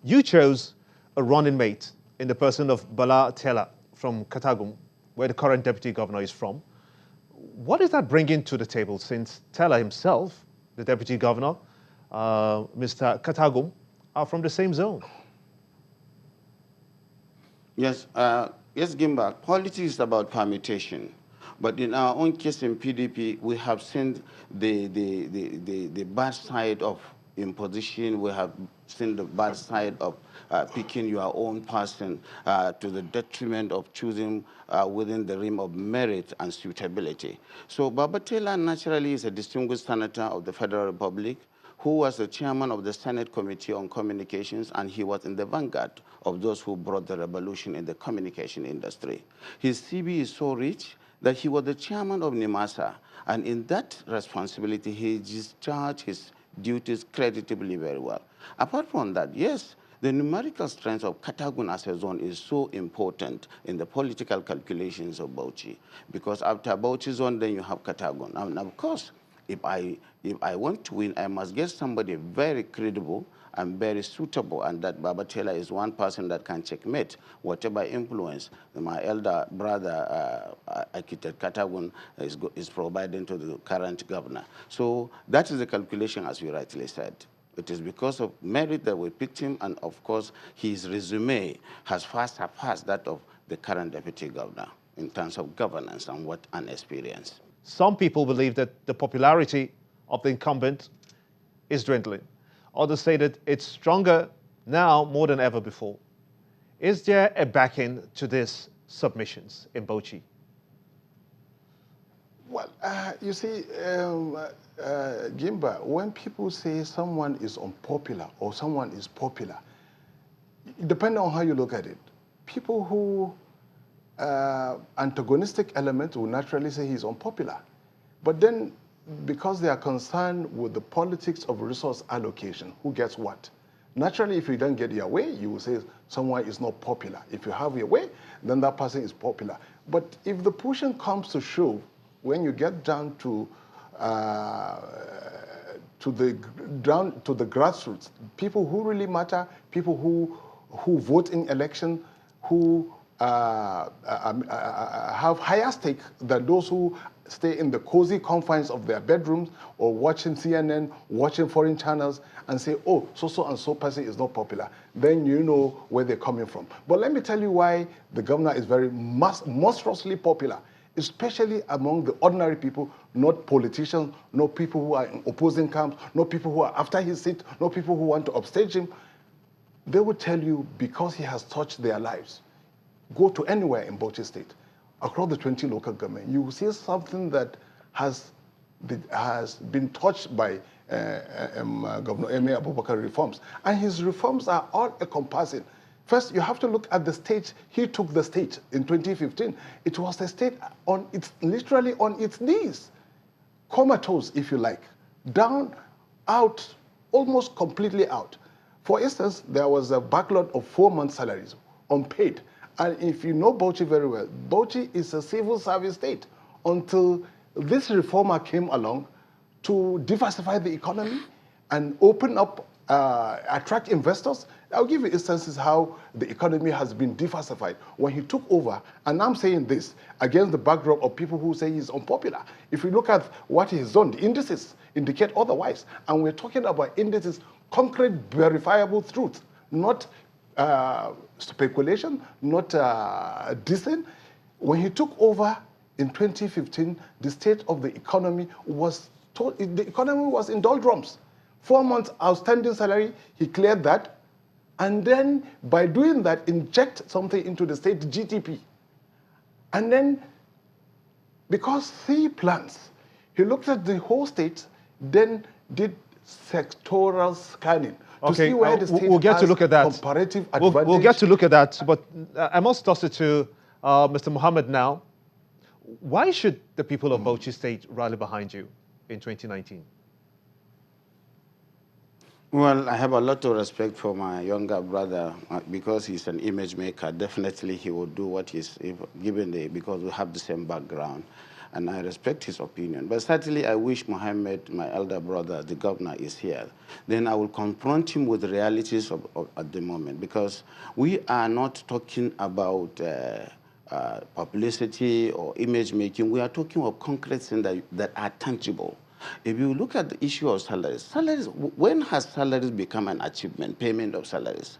You chose a running mate in the person of Bala Tella from Katagum, where the current deputy governor is from. What is that bringing to the table, since Tella himself, the deputy governor, Mr. Katagum, are from the same zone? Yes, yes, Gimba, politics is about permutation. But in our own case in PDP, we have seen the bad side of imposition. We have seen the bad side of picking your own person to the detriment of choosing within the realm of merit and suitability. So Baba Taylor naturally is a distinguished senator of the Federal Republic who was the chairman of the Senate Committee on Communications, and he was in the vanguard of those who brought the revolution in the communication industry. His CV is so rich that he was the chairman of NIMASA, and in that responsibility, he discharged his duties creditably very well. Apart from that, yes, the numerical strength of Katagun as a zone is so important in the political calculations of Bauchi, because after Bauchi zone, then you have Katagun. And of course, if I want to win, I must get somebody very credible and very suitable, and that Baba Taylor is one person that can checkmate whatever influence my elder brother, architect Katagun, is providing to the current governor. So that is the calculation, as you rightly said. It is because of merit that we picked him, and of course, his resume has far surpassed that of the current deputy governor in terms of governance and what an experience. Some people believe that the popularity of the incumbent is dwindling. Others say that it's stronger now more than ever before. Is there a backing to these submissions in Bauchi? Well, you see, Gimba, when people say someone is unpopular or someone is popular, depending on how you look at it, people who antagonistic elements will naturally say he's unpopular. But then, because they are concerned with the politics of resource allocation, who gets what? Naturally, if you don't get your way, you will say someone is not popular. If you have your way, then that person is popular. But if the pushing comes to shove, when you get down to the grassroots, people who really matter, people who vote in election, who have higher stake than those who stay in the cozy confines of their bedrooms or watching CNN, watching foreign channels, and say, oh, so and so person is not popular, then you know where they're coming from. But let me tell you why the governor is very monstrously popular, especially among the ordinary people, not politicians, not people who are in opposing camps, not people who are after his seat, not people who want to upstage him. They will tell you because he has touched their lives. Go to anywhere in Bauchi State, across the 20 local government, you will see something that has been touched by Governor Emir Abubakar reforms. And his reforms are all encompassing. First, you have to look at the state. He took the state in 2015. It was a state literally on its knees, comatose, if you like, down, out, almost completely out. For instance, there was a backlog of 4 months' salaries, unpaid. And if you know Bauchi very well, Bauchi is a civil service state until this reformer came along to diversify the economy and open up, attract investors. I'll give you instances how the economy has been diversified. When he took over, and I'm saying this against the backdrop of people who say he's unpopular. If you look at what he's done, the indices indicate otherwise. And we're talking about indices, concrete, verifiable truth, not speculation, not dissent. When he took over in 2015, the state of the economy was in doldrums. 4 months outstanding salary, he cleared that. And then by doing that, inject something into the state GDP. And then, because 3 plans, he looked at the whole state, then did sectoral scanning. Okay, we'll get to look at that. Comparative advantage. We'll get to look at that, but I must toss it to Mr. Mohammed now. Why should the people of Bauchi State rally behind you in 2019? Well, I have a lot of respect for my younger brother because he's an image maker. Definitely he will do what he's given because we have the same background. and I respect his opinion. But certainly I wish Mohammed, my elder brother, the governor, is here. Then I will confront him with the realities of at the moment, because we are not talking about publicity or image making. We are talking of concrete things that are tangible. If you look at the issue of salaries, when has salaries become an achievement, payment of salaries?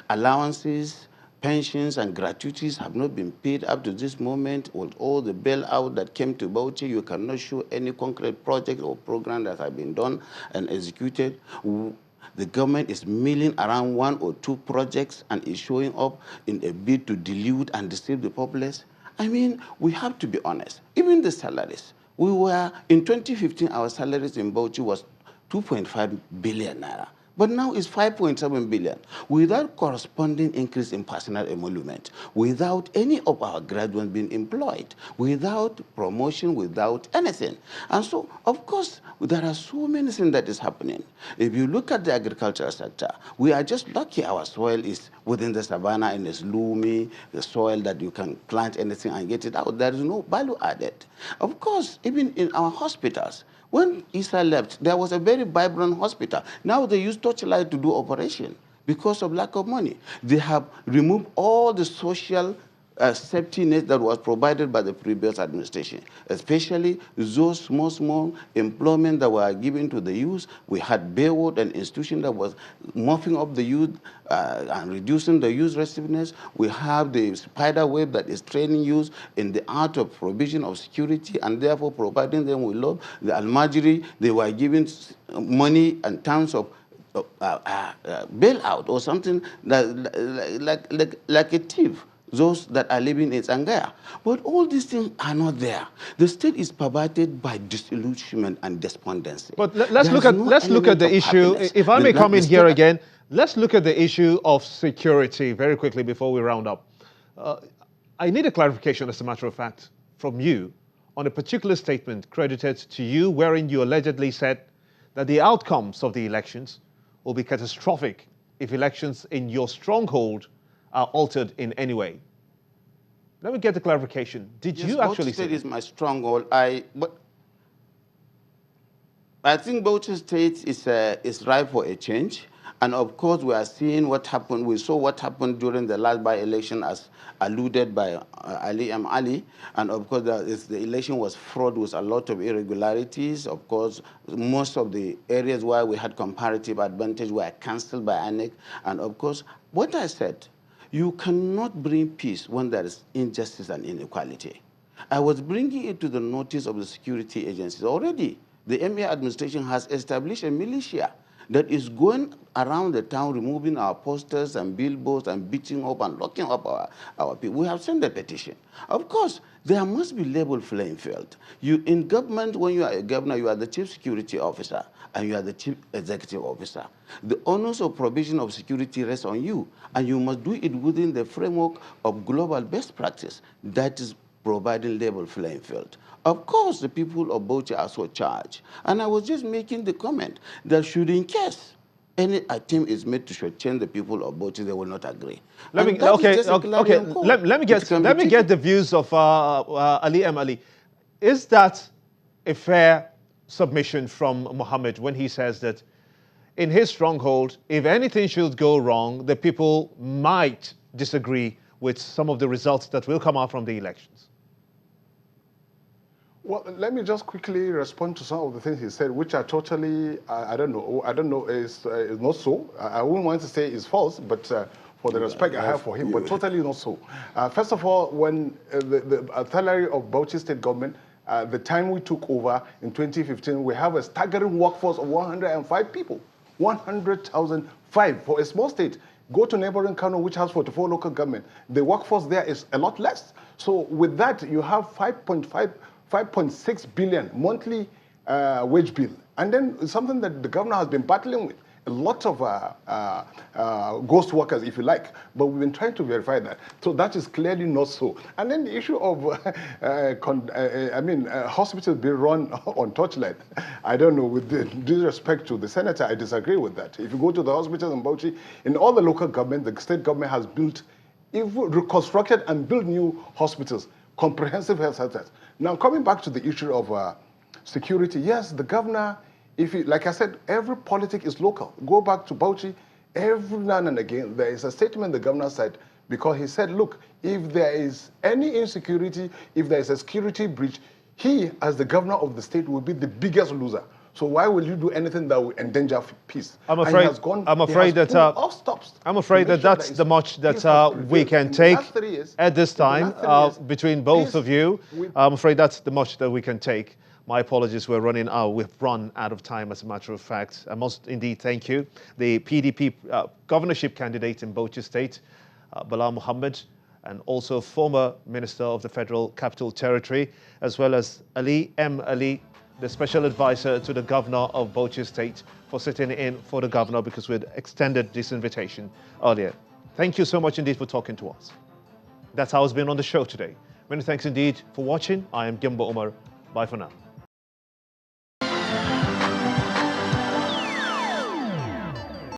Allowances, pensions, and gratuities have not been paid up to this moment. With all the bailout that came to Bauchi, you cannot show any concrete project or program that have been done and executed. The government is milling around 1 or 2 projects and is showing up in a bid to dilute and deceive the populace. I mean, we have to be honest. Even the salaries. In 2015, our salaries in Bauchi was 2.5 billion naira. But now it's 5.7 billion, without corresponding increase in personnel emolument, without any of our graduates being employed, without promotion, without anything. And so, of course, there are so many things that is happening. If you look at the agricultural sector, we are just lucky our soil is within the savannah and it's loomy, the soil that you can plant anything and get it out. There is no value added. Of course, even in our hospitals, when Isa left, there was a very vibrant hospital. Now they use torchlight to do operation because of lack of money. They have removed all the social safety net that was provided by the previous administration, especially those small employment that were given to the youth. We had Baywood, an institution that was mopping up the youth and reducing the youth restiveness. We have the spider web that is training youth in the art of provision of security and therefore providing them with love. The Almajiri, they were given money in terms of bailout or something like a thief, those that are living in Sangaya. But all these things are not there. The state is perverted by disillusionment and despondency. But let's look at the issue. Happiness. If I may come in here again, let's look at the issue of security very quickly before we round up. I need a clarification, as a matter of fact, from you on a particular statement credited to you wherein you allegedly said that the outcomes of the elections will be catastrophic if elections in your stronghold are altered in any way. Let me get the clarification. Did you actually say State is my stronghold? I think Bauchi State is ripe for a change. And of course, we are seeing what happened. We saw what happened during the last by-election as alluded by Ali M. Ali. And of course, the election was fraught with a lot of irregularities. Of course, most of the areas where we had comparative advantage were cancelled by INEC. And of course, what I said, you cannot bring peace when there is injustice and inequality. I was bringing it to the notice of the security agencies. Already, the MA administration has established a militia that is going around the town removing our posters and billboards and beating up and locking up our people. We have sent a petition. Of course, there must be level playing field. In government, when you are a governor, you are the chief security officer and you are the chief executive officer. The onus of provision of security rests on you, and you must do it within the framework of global best practice that is providing level playing field. Of course, the people of Bauchi are so charged. And I was just making the comment that should, in case any attempt is made to shortchange the people of Bauchi, they will not agree. Let me get the views of Ali M. Ali. Is that a fair submission from Mohammed when he says that in his stronghold, if anything should go wrong, the people might disagree with some of the results that will come out from the elections? Well, let me just quickly respond to some of the things he said, which are totally, I don't know, is not so. I wouldn't want to say it's false, but for the respect I have for him, but totally not so. First of all, when the salary of Bauchi State government, the time we took over in 2015, we have a staggering workforce of 105 people. 100,005 for a small state. Go to neighboring Kano, which has 44 local government. The workforce there is a lot less. So with that, you have 5.6 billion monthly wage bill. And then something that the governor has been battling with, a lot of ghost workers, if you like, but we've been trying to verify that. So that is clearly not so. And then the issue of, hospitals being run on torchlight, I don't know, with due respect to the senator, I disagree with that. If you go to the hospitals in Bauchi, in all the local government, the state government has built, even reconstructed and built new hospitals, comprehensive health centers. Now, coming back to the issue of security, yes, the governor, like I said, every politic is local. Go back to Bauchi, every now and again, there is a statement the governor said, because he said, look, if there is any insecurity, if there is a security breach, he, as the governor of the state, will be the biggest loser. So why will you do anything that will endanger peace? I'm afraid that that's the much that we can take at this time between both of you. I'm afraid that's the much that we can take. My apologies, we've run out of time, as a matter of fact. I must indeed thank you. The PDP governorship candidate in Bauchi State, Bala Muhammad, and also former Minister of the Federal Capital Territory, as well as Ali M. Ali, the Special Advisor to the Governor of Bauchi State, for sitting in for the Governor, because we had extended this invitation earlier. Thank you so much indeed for talking to us. That's how it's been on the show today. Many thanks indeed for watching. I am Gimbo Umar. Bye for now.